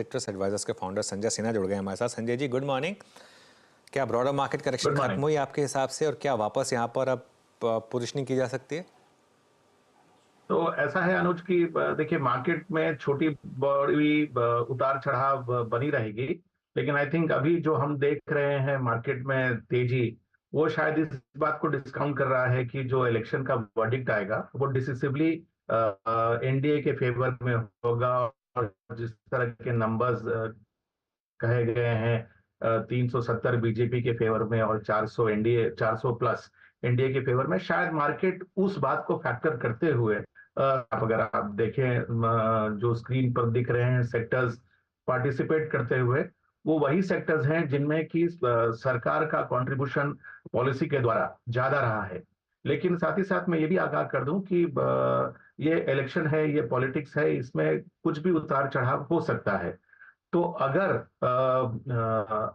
Citrus advisers के founder Sanjay Sinha जुड़ गए हमारे साथ। Sanjay ji, good morning. क्या ब्रॉडर मार्केट करेक्शन खत्म हुई आपके हिसाब से, और क्या वापस यहाँ पर अब पोजीशनिंग की जा सकती है? तो ऐसा है अनुज कि देखिए, मार्केट में छोटी बड़ी उतार चढ़ाव बनी रहेगी, लेकिन आई थिंक अभी जो हम देख रहे हैं मार्केट में तेजी, वो शायद इस बात को डिस्काउंट कर रहा है कि जो इलेक्शन का वर्डिक्ट आएगा वो डिसिसिवली एनडीए के फेवर में होगा। और जिस तरह के नंबर्स कहे गए हैं, 370 बीजेपी के फेवर में और 400 एनडीए, 400 प्लस एनडीए के फेवर में, शायद मार्केट उस बात को फैक्टर करते हुए अगर आप देखें जो स्क्रीन पर दिख रहे हैं सेक्टर्स पार्टिसिपेट करते हुए, वो वही सेक्टर्स हैं जिनमें कि सरकार का कंट्रीब्यूशन पॉलिसी के द्वारा ज्यादा रहा है। लेकिन साथ ही साथ मैं ये भी आगाह कर दूं कि ये इलेक्शन है, ये पॉलिटिक्स है, इसमें कुछ भी उतार चढ़ाव हो सकता है। तो अगर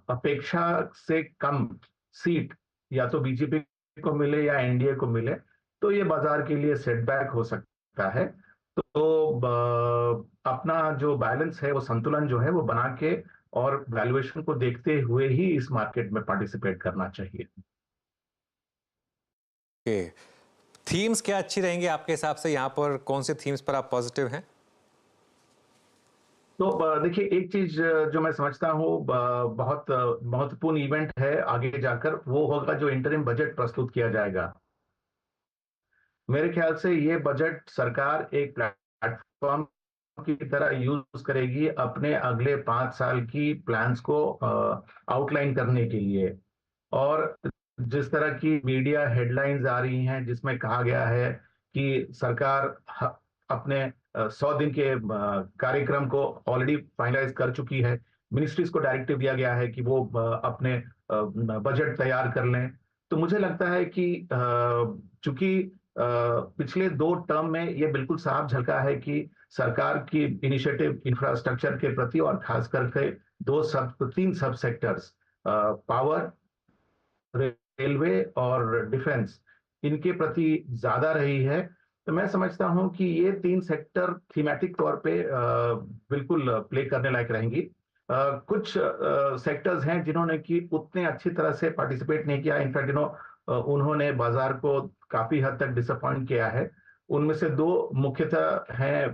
अपेक्षा से कम सीट या तो बीजेपी को मिले या एनडीए को मिले, तो ये बाजार के लिए सेटबैक हो सकता है। तो अपना जो बैलेंस है, वो संतुलन जो है वो बना के और वैल्यूएशन को देखते हुए ही इस मार्केट में पार्टिसिपेट करना चाहिए। थीम्स क्या अच्छी रहेंगी आपके हिसाब से? यहाँ पर कौन से थीम्स पर आप पॉजिटिव हैं? तो देखिए, एक चीज जो मैं समझता हूँ बहुत महत्वपूर्ण इवेंट है आगे जाकर, वो होगा जो इंटरिम बजट प्रस्तुत किया जाएगा। मेरे ख्याल से ये बजट सरकार एक प्लेटफॉर्म की तरह यूज करेगी अपने अगले 5 साल की प्लान्स को आउटलाइन करने के लिए। और जिस तरह की मीडिया हेडलाइंस आ रही हैं जिसमें कहा गया है कि सरकार अपने 100 दिन के कार्यक्रम को ऑलरेडी फाइनलाइज कर चुकी है, मिनिस्ट्रीज को डायरेक्टिव दिया गया है कि वो अपने बजट तैयार कर लें। तो मुझे लगता है कि चूंकि पिछले 2 टर्म में ये बिल्कुल साफ झलका है कि सरकार की इनिशिएटिव इंफ्रास्ट्रक्चर के प्रति, और खास करके 3 सब सेक्टर्स, पावर, रेलवे और डिफेंस, इनके प्रति ज्यादा रही है। तो मैं समझता हूं कि ये 3 सेक्टर थीमेटिक तौर पे बिल्कुल प्ले करने लायक रहेंगी। कुछ सेक्टर्स हैं जिन्होंने कि उतने अच्छी तरह से पार्टिसिपेट नहीं किया, इनफैक्ट उन्होंने बाजार को काफी हद तक डिसअपॉइंट किया है। उनमें से 2 मुख्यतः हैं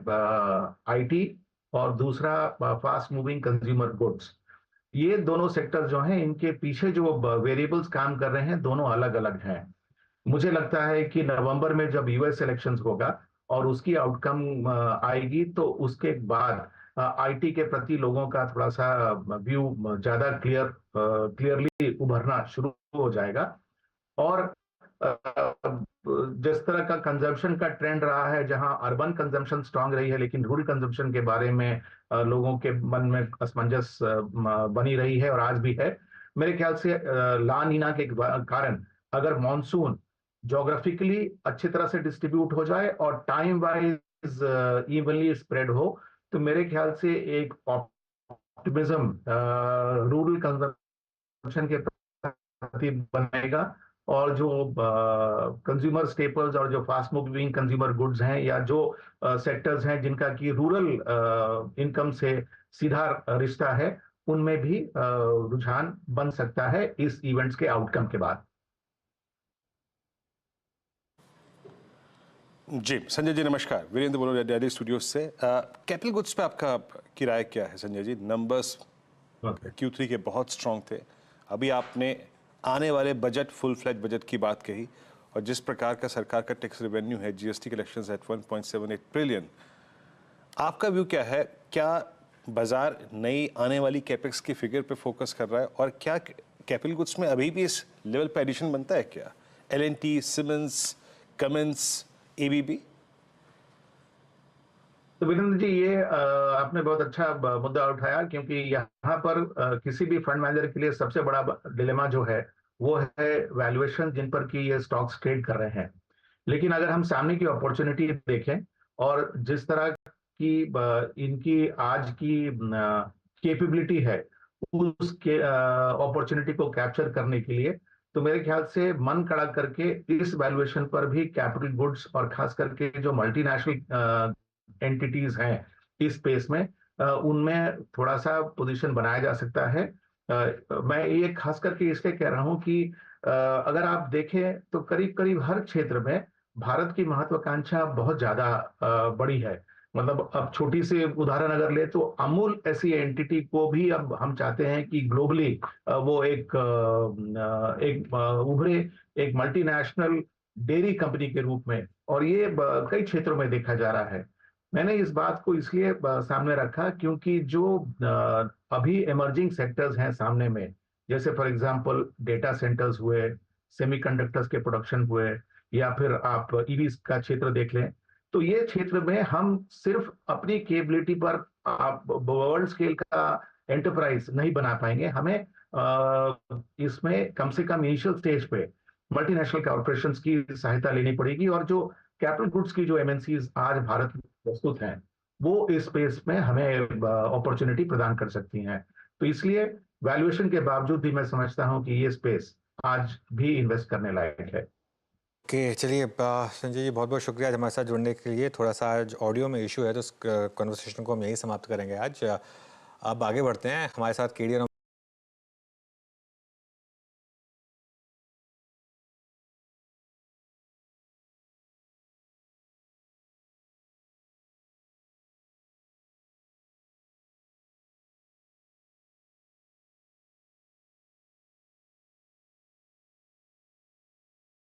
आईटी, और दूसरा फास्ट मूविंग कंज्यूमर गुड्स। ये दोनों सेक्टर जो हैं, इनके पीछे जो वेरिएबल्स काम कर रहे हैं, दोनों अलग अलग हैं। मुझे लगता है कि नवंबर में जब यूएस इलेक्शंस होगा और उसकी आउटकम आएगी, तो उसके बाद आईटी के प्रति लोगों का थोड़ा सा व्यू ज्यादा क्लियरली उभरना शुरू हो जाएगा। और जिस तरह का कंजम्पशन का ट्रेंड रहा है, जहां अर्बन कंजम्पशन स्ट्रांग रही है लेकिन रूरल कंजम्पशन के बारे में लोगों के मन में असमंजस बनी रही है और आज भी है। मेरे ख्याल से ला नीना के कारण अगर मॉनसून जोग्राफिकली अच्छी तरह से डिस्ट्रीब्यूट हो जाए और टाइम वाइज इवनली स्प्रेड हो, तो मेरे ख्याल से एक ऑप्टिमिज्म रूरल कंजम्पशन के प्रति बनेगा। और जो कंज्यूमर स्टेपल्स और जो फास्ट मूविंग कंज्यूमर गुड्स हैं, या जो सेक्टर्स हैं जिनका कि रूरल इनकम से सीधा रिश्ता है, उनमें भी रुझान बन सकता है इस इवेंट्स के आउटकम के बाद। जी संजय जी नमस्कार, वीरेंद्र बोल रहे डेली स्टूडियो से। कैपिटल गुड्स पे आपका की राय क्या है संजय जी? नंबर्स Q3 के बहुत स्ट्रांग थे। अभी आपने आने वाले बजट, फुल फ्लैज बजट की बात कही, और जिस प्रकार का सरकार का टैक्स रेवेन्यू है, जीएसटी कलेक्शंस एट 1.78 ट्रिलियन, आपका व्यू क्या है? क्या बाजार नई आने वाली कैपेक्स की फिगर पे फोकस कर रहा है, और क्या कैपिटल गुड्स में अभी भी इस लेवल पे एडिशन बनता है क्या? L&T, Siemens, Cummins, ABB? तो वीरेंद्र जी, ये आपने बहुत अच्छा मुद्दा उठाया, क्योंकि यहाँ पर किसी भी फंड मैनेजर के लिए सबसे बड़ा डिलेमा जो है वो है वैल्यूएशन जिन पर कि ये स्टॉक्स ट्रेड कर रहे हैं। लेकिन अगर हम सामने की अपॉर्चुनिटी देखें और जिस तरह की इनकी आज की कैपेबिलिटी है उसके अपॉर्चुनिटी को कैप्चर करने के लिए, तो मेरे ख्याल से मन खड़ा करके इस वैल्यूएशन पर भी कैपिटल गुड्स और खास करके जो मल्टीनेशनल एंटिटीज हैं इस स्पेस में, उनमें थोड़ा सा पोजीशन बनाया जा सकता है। मैं ये खास करके इसलिए कह रहा हूं कि अगर आप देखें तो करीब-करीब हर क्षेत्र में भारत की महत्वाकांक्षा बहुत ज़्यादा बड़ी है। मतलब अब छोटी सी उदाहरण अगर ले तो अमूल ऐसी एंटिटी को भी अब हम चाहते हैं कि ग्लोबली वो एक उभरे एक मल्टीनेशनल डेयरी कंपनी के रूप में, और ये कई क्षेत्रों में देखा जा रहा है। मैंने इस बात को इसलिए सामने रखा क्योंकि जो अभी इमर्जिंग सेक्टर्स हैं सामने में, जैसे फॉर एग्जांपल डेटा सेंटर्स हुए, सेमीकंडक्टर्स के प्रोडक्शन हुए, या फिर आप ईवीज का क्षेत्र देख लें, तो ये क्षेत्र में हम सिर्फ अपनी केपेबिलिटी पर आप वर्ल्ड स्केल का एंटरप्राइज नहीं बना पाएंगे। हमें इसमें कम से कम इनिशियल स्टेज पे मल्टीनेशनल कॉर्पोरेशंस की सहायता लेनी पड़ेगी, और जो कैपिटल गुड्स की जो एमएनसीज आज भारत में प्रस्तुत हैं, वो इस स्पेस में हमें अपॉर्चुनिटी प्रदान कर सकती हैं। तो इसलिए वैल्यूएशन के बावजूद भी मैं समझता हूं कि ये स्पेस आज भी इन्वेस्ट करने लायक है। ओके, चलिए संजय जी बहुत बहुत शुक्रिया आज हमारे साथ जुड़ने के लिए। थोड़ा सा आज ऑडियो में इशू है तो इस कन्वर्सेशन को हम यहीं समाप्त करेंगे आज। अब आगे बढ़ते हैं, हमारे साथ केडी